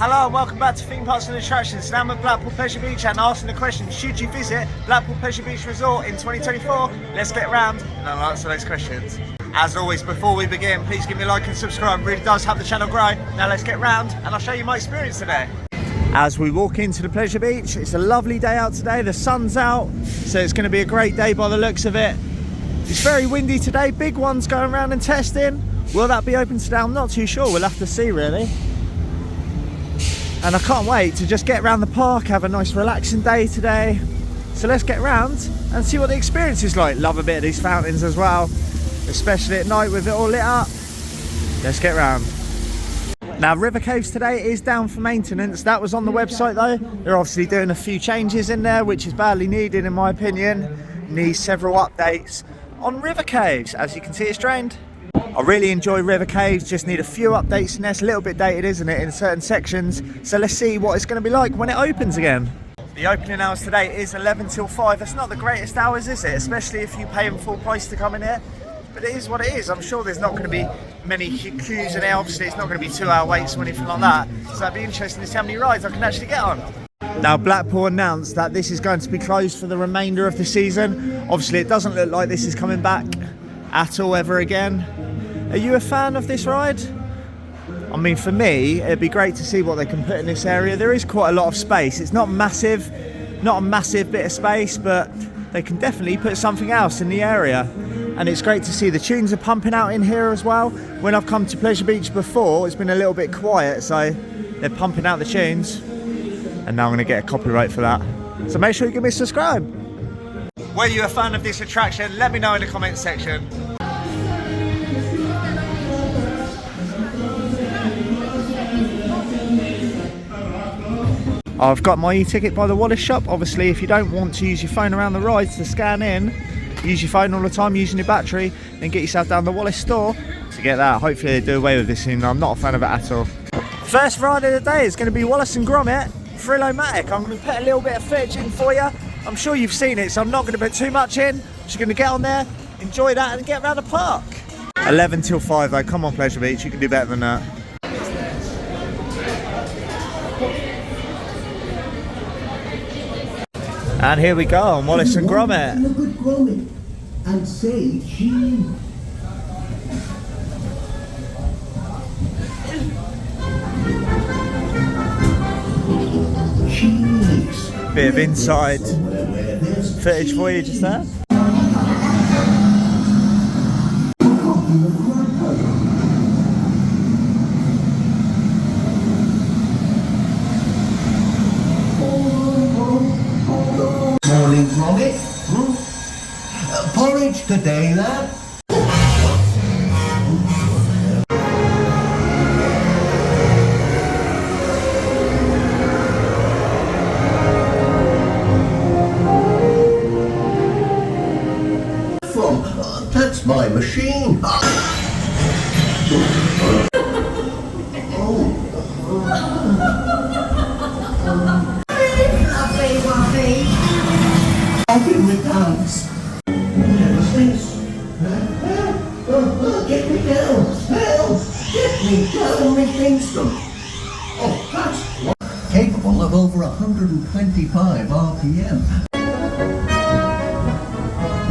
Hello and welcome back to Theme Parks and Attractions. Now I'm at Blackpool Pleasure Beach and asking the question, should you visit Blackpool Pleasure Beach Resort in 2024? Let's get round and I'll answer those questions. As always, before we begin, please give me a like and subscribe. It really does help the channel grow. Now let's get round and I'll show you my experience today. As we walk into the Pleasure Beach, it's a lovely day out today. The sun's out, so it's going to be a great day by the looks of it. It's very windy today. BigOne's going around and testing. Will that be open today? I'm not too sure. We'll have to see, really. And I can't wait to just get around the park, have a nice relaxing day today. So let's get around and see what the experience is like. Love a bit of these fountains as well, especially at night with it all lit up. Let's get around. Now River Caves today is down for maintenance. That was on the website though. They're obviously doing a few changes in there, which is badly needed in my opinion. Needs several updates on River Caves. As you can see, it's drained. I really enjoy River Caves, just need a few updates in there. It's a little bit dated, isn't it, in certain sections. So let's see what it's going to be like when it opens again. The opening hours today is 11 till 5. That's not the greatest hours, is it? Especially if you pay them full price to come in here. But it is what it is. I'm sure there's not going to be many queues in here. Obviously, it's not going to be 2-hour waits or anything like that. So it'd be interesting to see how many rides I can actually get on. Now, Blackpool announced that this is going to be closed for the remainder of the season. Obviously, it doesn't look like this is coming back at all ever again. Are you a fan of this ride? I mean, for me, it'd be great to see what they can put in this area. There is quite a lot of space. It's not massive, not a massive bit of space, but they can definitely put something else in the area. And it's great to see the tunes are pumping out in here as well. When I've come to Pleasure Beach before, it's been a little bit quiet, so they're pumping out the tunes. And now I'm gonna get a copyright for that. So make sure you give me a subscribe. Were you a fan of this attraction? Let me know in the comments section. I've got my e-ticket by the Wallace shop. Obviously, if you don't want to use your phone around the rides to scan in, use your phone all the time using your battery, then get yourself down the Wallace store to get that. Hopefully they do away with this thing. I'm not a fan of it at all. First ride of the day is going to be Wallace and Gromit Thrill-O-Matic. I'm going to put a little bit of footage in for you. I'm sure you've seen it, so I'm not going to put too much in. I'm just going to get on there, enjoy that and get around the park. 11 till 5 though. Come on, Pleasure Beach, you can do better than that. And here we go on Wallace and Gromit. Look at Gromit and say cheese. Cheese. Bit of inside footage for you just there. Morning, Gromit. Porridge today, lad. That's my machine. I've been with dance. What's this? Get me down. Help! Get me down, Miss Kingston. Oh, that's what? Capable of over 125 RPM.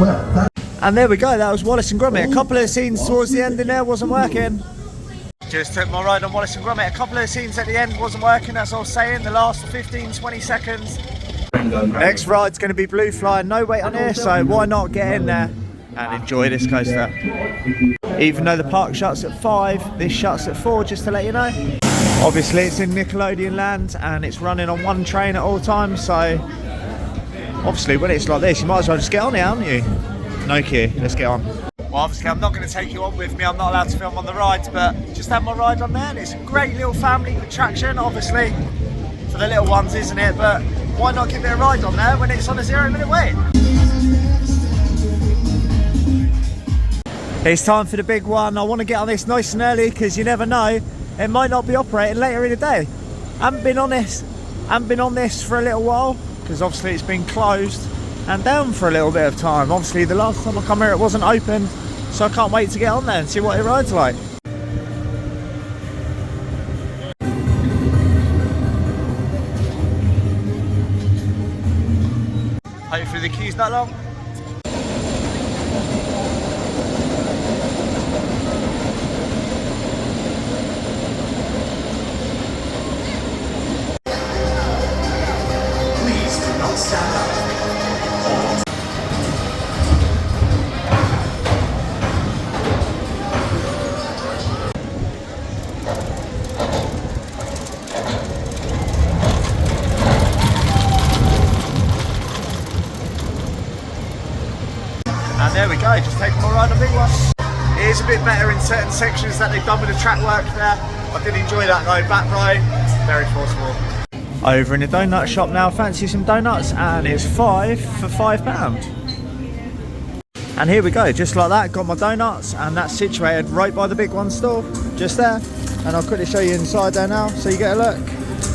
Well, that. And there we go, that was Wallace and Gromit. A couple of scenes towards the end in there wasn't working. Just took my ride on Wallace and Gromit. A couple of scenes at the end wasn't working, that's all I was saying. The last 15-20 seconds. Next ride's going to be Blue Fly. No wait on here, so why not get in there and enjoy this coaster. Even though the park shuts at 5, this shuts at 4, just to let you know. Obviously it's in Nickelodeon land and it's running on one train at all times, so obviously when it's like this you might as well just get on it, haven't you? No queue, let's get on. Well, obviously I'm not going to take you on with me, I'm not allowed to film on the rides, but just have my ride on there and it's a great little family attraction, obviously for the little ones, isn't it? But why not give it a ride on there when it's on a 0-minute wait? It's time for the big one. I want to get on this nice and early because you never know, it might not be operating later in the day. I haven't been on this for a little while because obviously it's been closed and down for a little bit of time. Obviously the last time I come here it wasn't open, so I can't wait to get on there and see what it rides like. Hopefully the queue's not long. Please do not stand up. And there we go, just taking my ride on BigOne. It is a bit better in certain sections that they've done with the track work there. I did enjoy that though, back row, very forceful. Over in the donut shop now, fancy some donuts, and it's 5 for £5. And here we go, just like that, got my donuts, and that's situated right by the BigOne store, just there. And I'll quickly show you inside there now, so you get a look.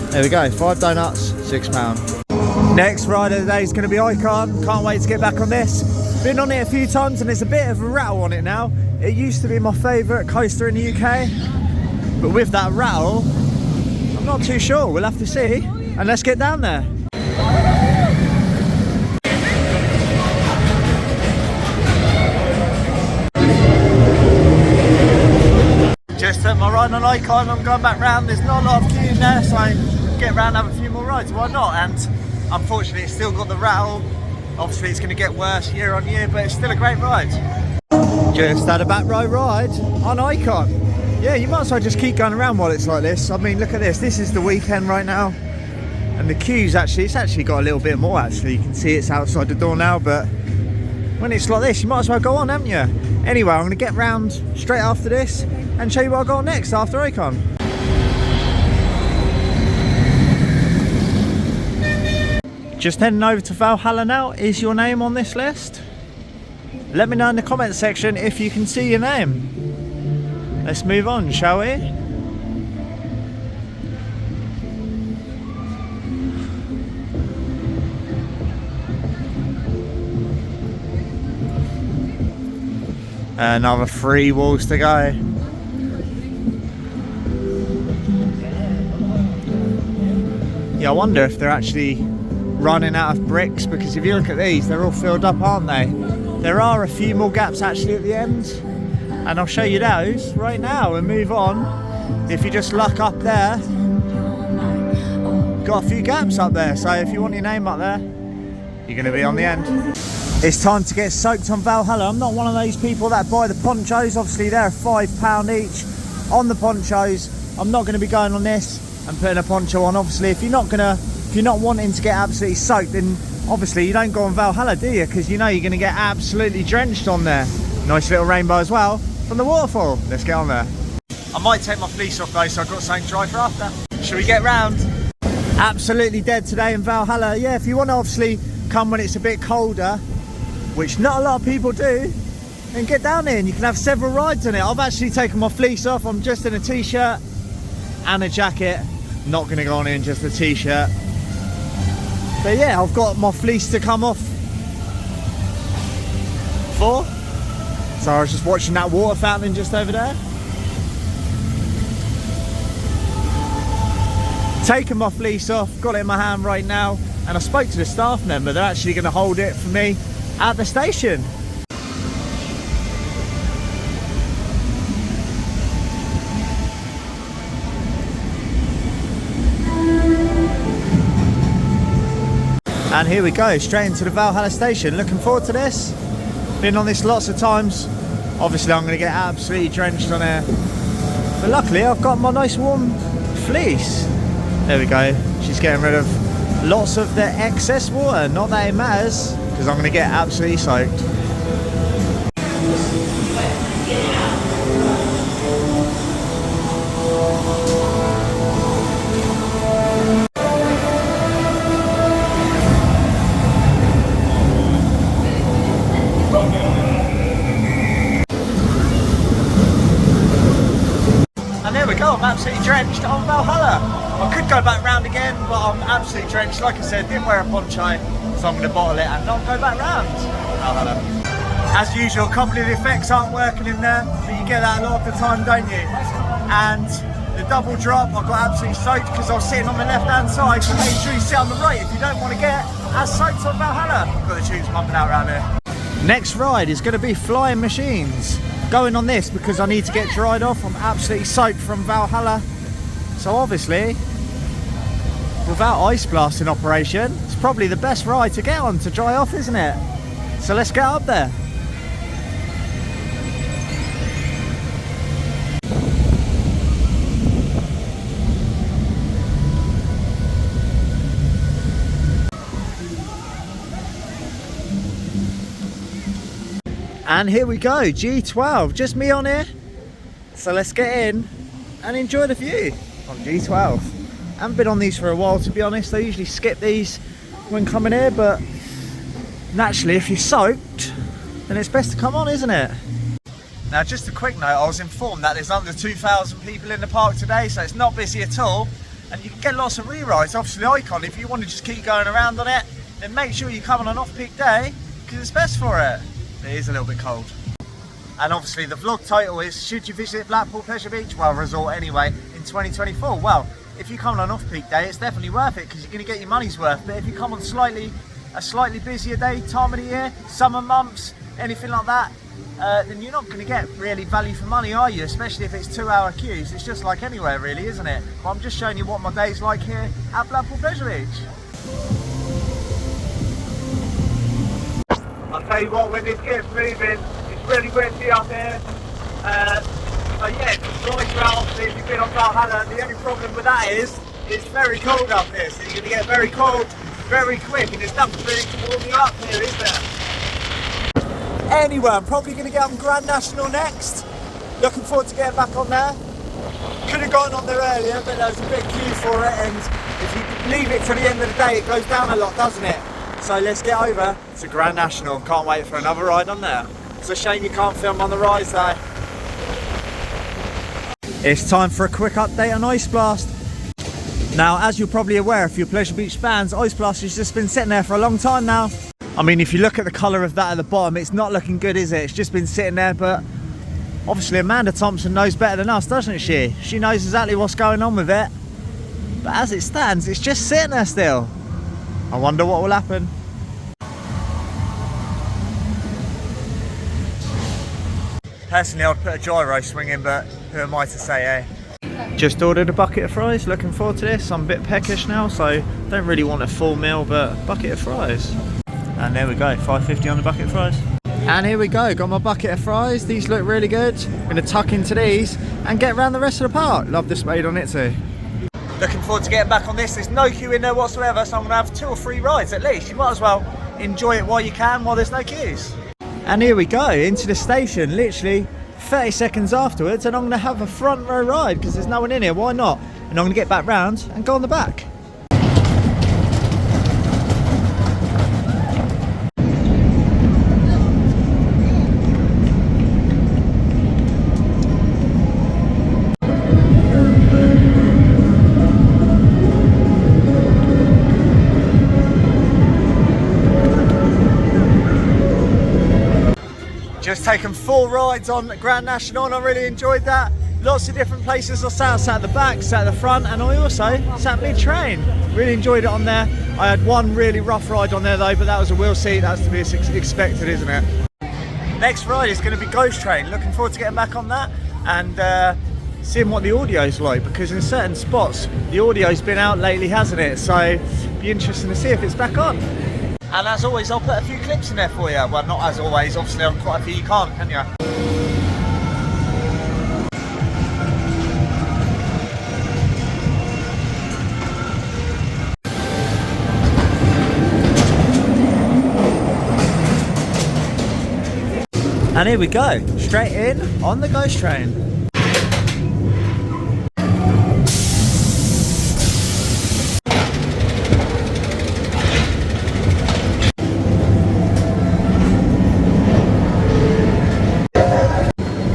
There we go, 5 donuts, £6. Next ride of the day is going to be Icon. Can't wait to get back on this. Been on it a few times and there's a bit of a rattle on it now. It used to be my favourite coaster in the UK, but with that rattle, I'm not too sure. We'll have to see. And let's get down there. Just at my ride on Icon, I'm going back round. There's not a lot of queue in there, so I get round and have a few more rides. Why not? And unfortunately, it's still got the rattle. Obviously it's going to get worse year on year, but it's still a great ride. Just had a back row ride on Icon. Yeah, you might as well just keep going around while it's like this. I mean, look at this. This is the weekend right now. And the queue's it's actually got a little bit more actually. You can see it's outside the door now, but when it's like this, you might as well go on, haven't you? Anyway, I'm going to get round straight after this and show you what I got next after Icon. Just heading over to Valhalla now. Is your name on this list? Let me know in the comments section if you can see your name. Let's move on, shall we? Another 3 walls to go. Yeah, I wonder if they're actually running out of bricks, because if you look at these, they're all filled up, aren't they? There are a few more gaps actually at the end, and I'll show you those right now and move on. If you just look up there, got a few gaps up there, so if you want your name up there, you're going to be on the end. It's time to get soaked on Valhalla. I'm not one of those people that buy the ponchos. Obviously they're £5 each on the ponchos. I'm not going to be going on this and putting a poncho on. Obviously if you're not wanting to get absolutely soaked, then obviously you don't go on Valhalla, do you? Because you know you're going to get absolutely drenched on there. Nice little rainbow as well from the waterfall. Let's get on there. I might take my fleece off though, so I've got something dry for after. Should we get round? Absolutely dead today in Valhalla. Yeah, if you want to obviously come when it's a bit colder, which not a lot of people do, then get down here and you can have several rides on it. I've actually taken my fleece off. I'm just in a t-shirt and a jacket. Not going to go on in just a t-shirt. But yeah, I've got my fleece to come off for. So I was just watching that water fountain just over there. Taking my fleece off, got it in my hand right now, and I spoke to the staff member. They're actually going to hold it for me at the station. And here we go, straight into the Valhalla station. Looking forward to this. Been on this lots of times. Obviously I'm going to get absolutely drenched on here, but luckily I've got my nice warm fleece. There we go. She's getting rid of lots of the excess water. Not that it matters, because I'm going to get absolutely soaked. And there we go, I'm absolutely drenched on Valhalla. I could go back round again, but I'm absolutely drenched. Like I said, didn't wear a poncho, so I'm going to bottle it and not go back round. Valhalla. As usual, can't believe the effects aren't working in there, but you get that a lot of the time, don't you? And the double drop, I got absolutely soaked because I was sitting on the left hand side, so make sure you sit on the right if you don't want to get as soaked on Valhalla. Got the tunes pumping out around here. Next ride is going to be flying machines. Going on this because I need to get dried off. I'm absolutely soaked from Valhalla. So obviously, without ice blast in operation, it's probably the best ride to get on to dry off, isn't it? So let's get up there. And here we go, G12, just me on here. So let's get in and enjoy the view on G12. I haven't been on these for a while, to be honest. I usually skip these when coming here, but naturally if you're soaked, then it's best to come on, isn't it? Now just a quick note, I was informed that there's under 2,000 people in the park today, so it's not busy at all. And you can get lots of re-rides. Obviously Icon, if you want to just keep going around on it, then make sure you come on an off-peak day, because it's best for it. It is a little bit cold. And obviously the vlog title is, should you visit Blackpool Pleasure Beach, well, resort anyway, in 2024? Well, if you come on an off-peak day, it's definitely worth it because you're going to get your money's worth. But if you come on a slightly busier day, time of the year, summer months, anything like that, then you're not going to get really value for money, are you? Especially if it's 2-hour queues. It's just like anywhere really, isn't it? But I'm just showing you what my day's like here at Blackpool Pleasure Beach. I'll tell you what, when this gets moving, it's really windy up here. So yeah, it's nice around, obviously, if you've been on Valhalla. The only problem with that is, it's very cold up here. So you're going to get very cold very quick, and there's nothing really to warm you up here, is there? Anyway, I'm probably going to get on Grand National next. Looking forward to getting back on there. Could have gone on there earlier, but there was a big queue for it, and if you leave it to the end of the day, it goes down a lot, doesn't it? So let's get over to Grand National. Can't wait for another ride on there. It's a shame you can't film on the rides though. It's time for a quick update on Ice Blast. Now, as you're probably aware, if you're Pleasure Beach fans, Ice Blast has just been sitting there for a long time now. I mean, if you look at the colour of that at the bottom, it's not looking good, is it? It's just been sitting there, but obviously Amanda Thompson knows better than us, doesn't she? She knows exactly what's going on with it. But as it stands, it's just sitting there still. I wonder what will happen. Personally, I'd put a gyro swing in, but who am I to say, eh? Just ordered a bucket of fries, looking forward to this. I'm a bit peckish now, so don't really want a full meal, but a bucket of fries. And there we go, $5.50 on the bucket of fries. And here we go, got my bucket of fries. These look really good. I'm gonna tuck into these and get around the rest of the park. Love the spade on it too. Looking forward to getting back on this. There's no queue in there whatsoever, so I'm gonna have 2 or 3 rides at least. You might as well enjoy it while you can, while there's no queues. And here we go, into the station, literally 30 seconds afterwards, and I'm gonna have a front row ride because there's no one in here, why not? And I'm gonna get back round and go on the back. Just taken 4 rides on Grand National and I really enjoyed that. Lots of different places. I sat at the back, sat at the front, and I also sat mid-train. Really enjoyed it on there. I had one really rough ride on there though, but that was a wheel seat. That's to be expected, isn't it? Next ride is going to be Ghost Train. Looking forward to getting back on that and seeing what the audio's like, because in certain spots the audio's been out lately, hasn't it? So it'd be interesting to see if it's back on. And as always, I'll put a few clips in there for you. Well, not as always, obviously on quite a few you can't, can you? And here we go, straight in on the Ghost Train.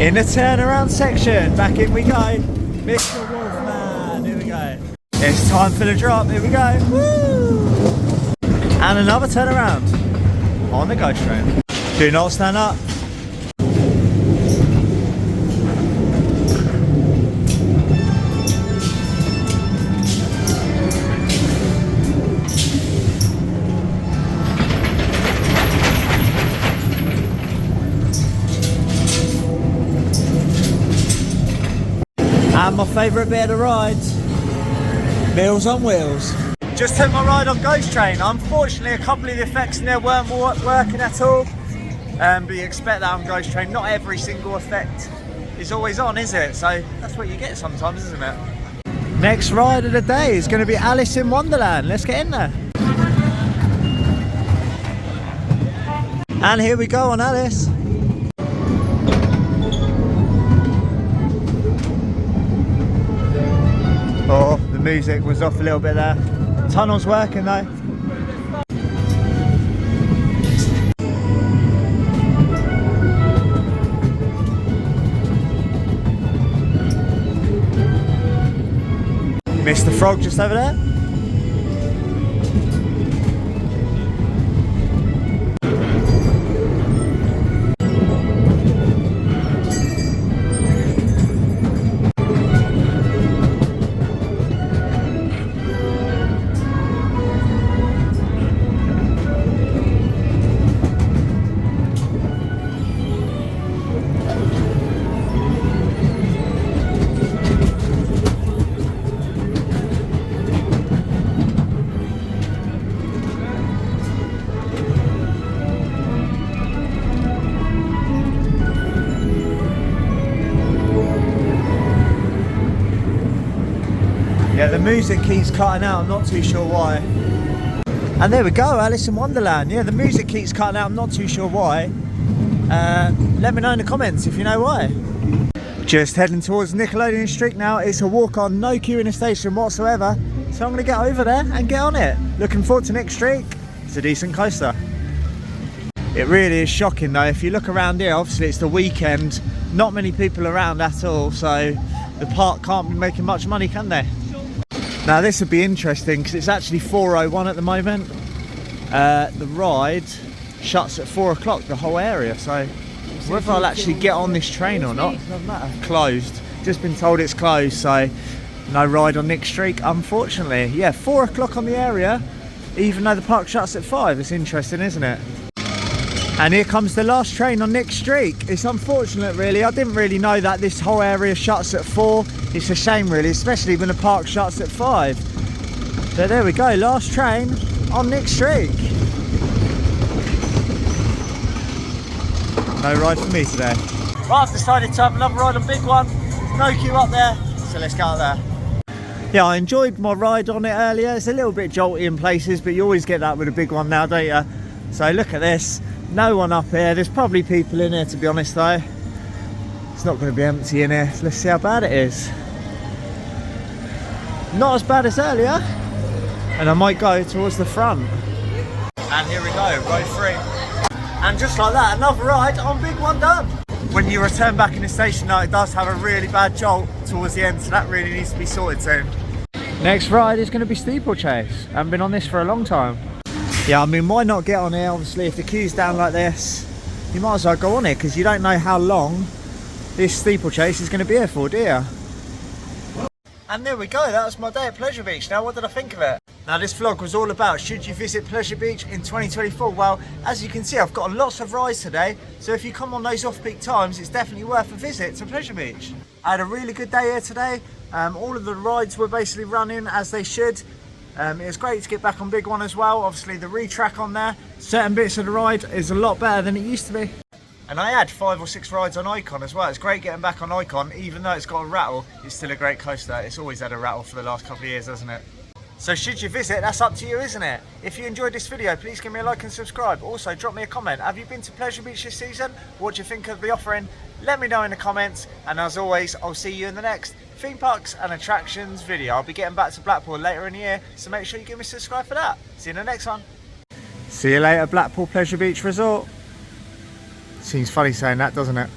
In the turnaround section, back in we go. Mr. Wolfman, here we go. It's time for the drop, here we go. Woo! And another turnaround on the Ghost Train. Do not stand up. And my favourite bit of the rides, Meals on Wheels. Just took my ride on Ghost Train. Unfortunately, a couple of the effects in there weren't working at all. But you expect that on Ghost Train. Not every single effect is always on, is it? So that's what you get sometimes, isn't it? Next ride of the day is going to be Alice in Wonderland. Let's get in there. And here we go on Alice. Oh, the music was off a little bit there. Tunnel's working though. Missed the frog just over there. Yeah, the music keeps cutting out, I'm not too sure why. And there we go, Alice in Wonderland. Yeah, the music keeps cutting out, I'm not too sure why. Let me know in the comments if you know why. Just heading towards Nickelodeon Street now. It's a walk on, no queue in the station whatsoever. So I'm going to get over there and get on it. Looking forward to next streak. It's a decent coaster. It really is shocking though. If you look around here, obviously it's the weekend. Not many people around at all, so the park can't be making much money, can they? Now this would be interesting because it's actually 4:01 at the moment. The ride shuts at 4 o'clock, the whole area, so whether I'll actually get on this train or not, doesn't matter. Closed. Just been told it's closed, so no ride on Nick Streak, unfortunately. Yeah, 4 o'clock on the area, even though the park shuts at 5. It's interesting, isn't it? And here comes the last train on Nick Streak. It's unfortunate really, I didn't really know that this whole area shuts at 4. It's a shame really, especially when the park shuts at 5. But there we go, last train on Nick Streak. No ride for me today. Well, I've decided to have another ride on BigOne. There's no queue up there, so let's go out there. Yeah, I enjoyed my ride on it earlier. It's a little bit jolty in places, but you always get that with a BigOne now, don't you? So look at this. No one up here. There's probably people in here, to be honest though. It's not going to be empty in here. Let's see how bad it is. Not as bad as earlier. And I might go towards the front. And here we go, row 3. And just like that, another ride on BigOne done. When you return back in the station though, it does have a really bad jolt towards the end, so that really needs to be sorted soon. Next ride is going to be Steeplechase. I haven't been on this for a long time. Yeah, I mean, why not get on here? Obviously, if the queue's down like this, you might as well go on it, because you don't know how long this Steeplechase is going to be here for, do you? And there we go, that was my day at Pleasure Beach. Now, what did I think of it? Now, this vlog was all about, should you visit Pleasure Beach in 2024? Well, as you can see, I've got lots of rides today, so if you come on those off-peak times, it's definitely worth a visit to Pleasure Beach. I had a really good day here today. All of the rides were basically running as they should. It was great to get back on BigOne as well. Obviously the retrack on there, certain bits of the ride is a lot better than it used to be. And I had 5 or 6 rides on Icon as well. It's great getting back on Icon, even though it's got a rattle, it's still a great coaster. It's always had a rattle for the last couple of years, hasn't it? So should you visit, that's up to you, isn't it? If you enjoyed this video, please give me a like and subscribe. Also, drop me a comment. Have you been to Pleasure Beach this season? What do you think of the offering? Let me know in the comments. And as always, I'll see you in the next theme parks and attractions video. I'll be getting back to Blackpool later in the year, so make sure you give me a subscribe for that. See you in the next one. See you later, Blackpool Pleasure Beach Resort. Seems funny saying that, doesn't it?